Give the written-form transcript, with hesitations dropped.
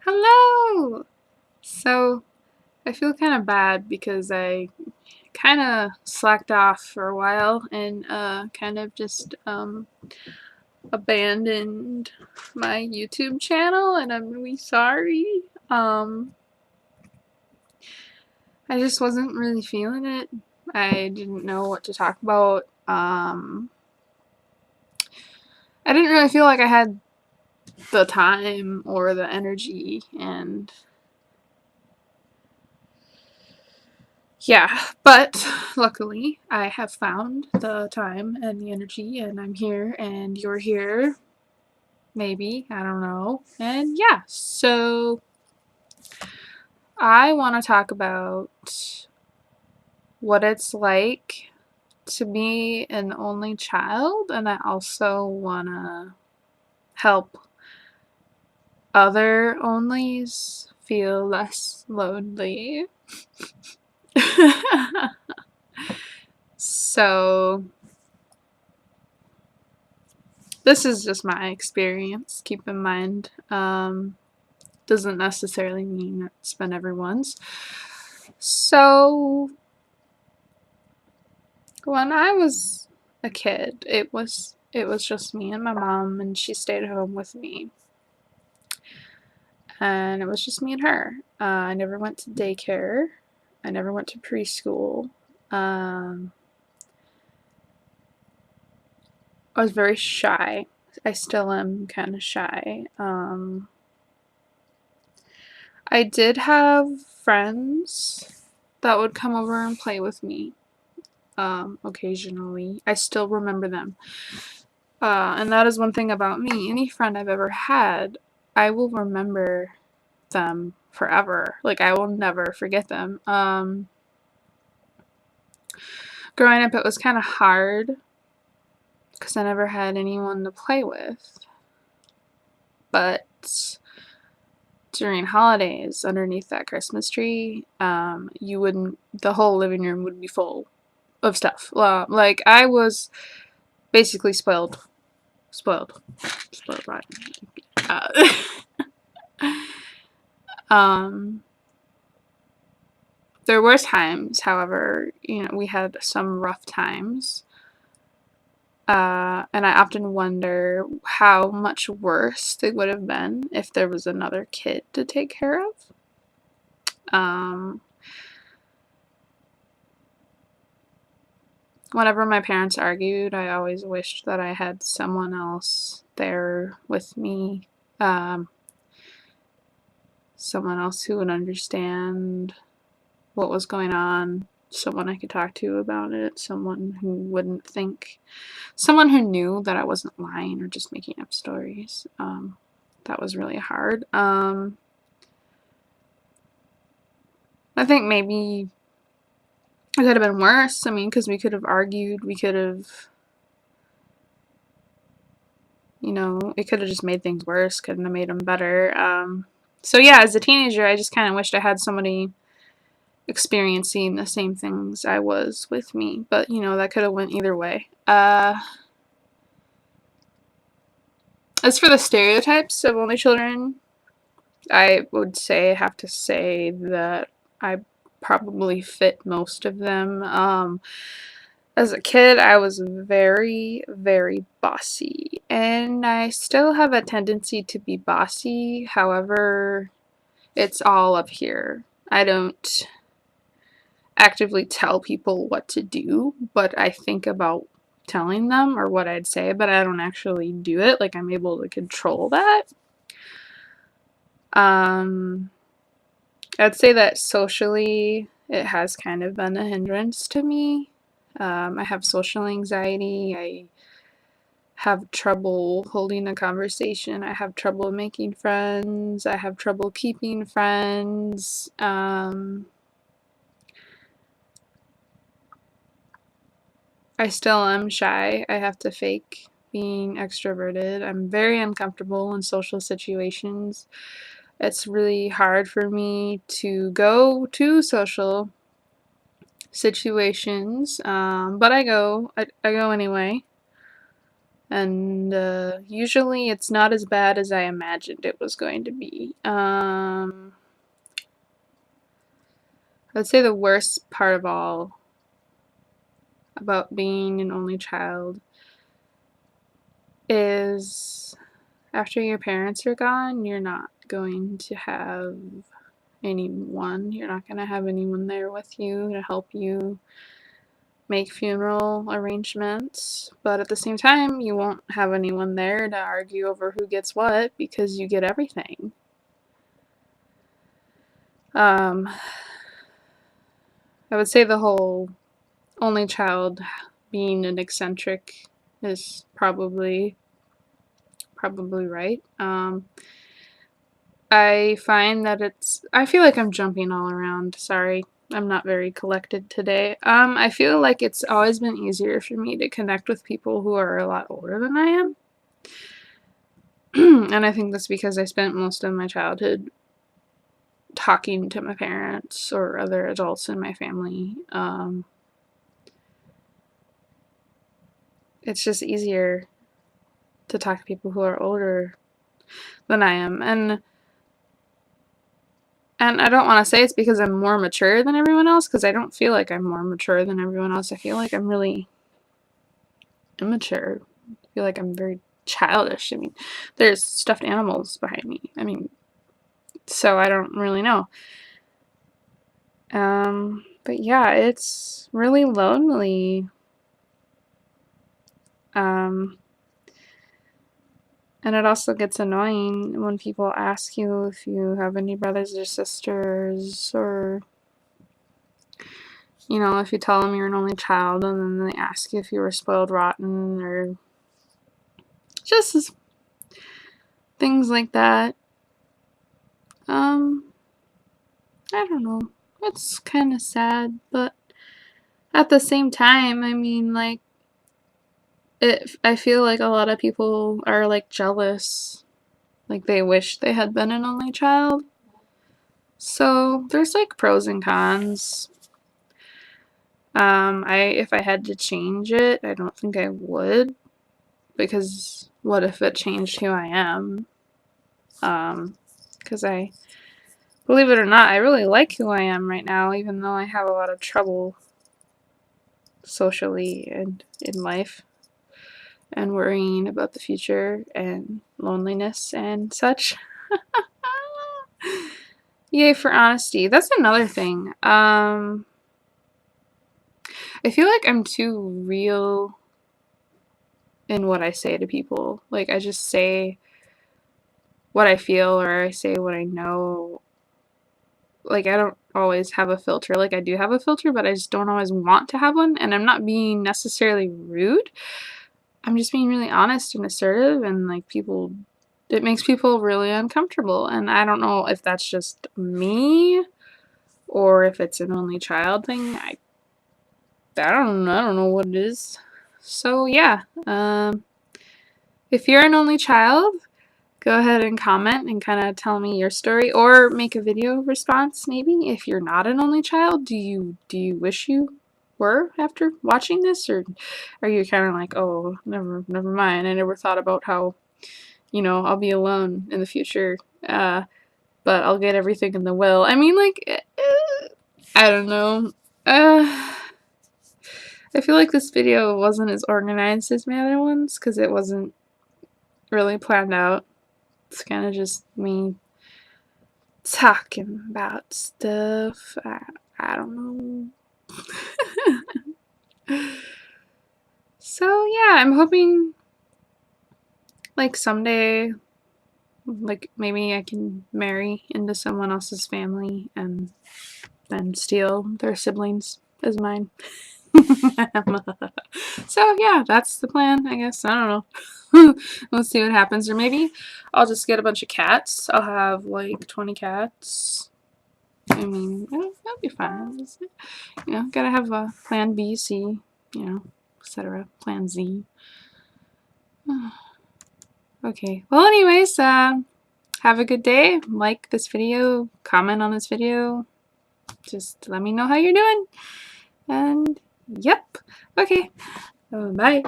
Hello! So, I feel kind of bad because I kind of slacked off for a while and kind of just abandoned my YouTube channel, and I'm really sorry. I just wasn't really feeling it. I didn't know what to talk about. I didn't really feel like I had the time or the energy, and yeah, but luckily I have found the time and the energy, and I'm here and you're here. Maybe, I don't know. And yeah, so I want to talk about what it's like to be an only child, and I also want to help other onlys feel less lonely. So, this is just my experience, keep in mind. Doesn't necessarily mean that's been everyone's. So, when I was a kid, it was just me and my mom, and she stayed home with me. And it was just me and her. I never went to daycare. I never went to preschool. I was very shy. I still am kind of shy. I did have friends that would come over and play with me occasionally. I still remember them. And that is one thing about me. Any friend I've ever had, I will remember them forever. Like, I will never forget them. Growing up, it was kind of hard because I never had anyone to play with. But during holidays, underneath that Christmas tree, the whole living room would be full of stuff. Like, I was basically spoiled rotten. Uh, um, there were times, however, we had some rough times. And I often wonder how much worse they would have been if there was another kid to take care of. Whenever my parents argued, I always wished that I had someone else there with me. Someone else who would understand what was going on, someone I could talk to about it, someone who wouldn't think, someone who knew that I wasn't lying or just making up stories. That was really hard. I think maybe it could have been worse. I mean, because we could have argued, we could have, it could have just made things worse, couldn't have made them better. So yeah, as a teenager, I just kind of wished I had somebody experiencing the same things I was with me, but that could have went either way. As for the stereotypes of only children, I would have to say that I probably fit most of them. As a kid, I was very, very bossy, and I still have a tendency to be bossy. However, it's all up here. I don't actively tell people what to do, but I think about telling them or what I'd say, but I don't actually do it. Like, I'm able to control that. I'd say that socially, it has kind of been a hindrance to me. I have social anxiety. I have trouble holding a conversation. I have trouble making friends. I have trouble keeping friends. I still am shy. I have to fake being extroverted. I'm very uncomfortable in social situations. It's really hard for me to go to social situations, but I go anyway. And usually it's not as bad as I imagined it was going to be. I'd say the worst part of all about being an only child is after your parents are gone, you're not going to have anyone. You're not going to have anyone there with you to help you make funeral arrangements. But at the same time, you won't have anyone there to argue over who gets what because you get everything. I would say the whole only child being an eccentric is probably right. I find that I feel like I'm jumping all around. Sorry, I'm not very collected today. I feel like it's always been easier for me to connect with people who are a lot older than I am. And I think that's because I spent most of my childhood talking to my parents or other adults in my family. It's just easier to talk to people who are older than I am. And I don't want to say it's because I'm more mature than everyone else, because I don't feel like I'm more mature than everyone else. I feel like I'm really immature. I feel like I'm very childish. I mean, there's stuffed animals behind me. I mean, so I don't really know. But yeah, it's really lonely. And it also gets annoying when people ask you if you have any brothers or sisters, or, you know, if you tell them you're an only child and then they ask you if you were spoiled rotten, or just things like that. I don't know. It's kind of sad, but at the same time, I mean, like, I feel like a lot of people are, like, jealous. Like, they wish they had been an only child. So, there's, like, pros and cons. If I had to change it, I don't think I would. Because what if it changed who I am? Because believe it or not, I really like who I am right now, even though I have a lot of trouble socially and in life, and worrying about the future and loneliness and such. Yay for honesty. That's another thing. I feel like I'm too real in what I say to people. Like, I just say what I feel, or I say what I know. Like, I don't always have a filter. Like, I do have a filter, but I just don't always want to have one. And I'm not being necessarily rude. I'm just being really honest and assertive, and like, it makes people really uncomfortable. And I don't know if that's just me or if it's an only child thing. I don't know what it is. So yeah, if you're an only child, go ahead and comment and kind of tell me your story, or make a video response maybe. If you're not an only child, do you wish you were after watching this, or are you kind of like, oh, never mind, I never thought about how, you know, I'll be alone in the future, but I'll get everything in the will. I mean, like, I don't know. I feel like this video wasn't as organized as my other ones because it wasn't really planned out. It's kind of just me talking about stuff. I don't know. So yeah, I'm hoping, like, someday, like, maybe I can marry into someone else's family and then steal their siblings as mine. So yeah, that's the plan, I guess. I don't know. We'll see what happens. Or maybe I'll just get a bunch of cats. I'll have like 20 cats. I mean, that'll be fun. You know, gotta have a plan B, C, you know, etc. Plan Z. Okay. Well, anyways, have a good day. Like this video, comment on this video. Just let me know how you're doing. And yep. Okay. Bye.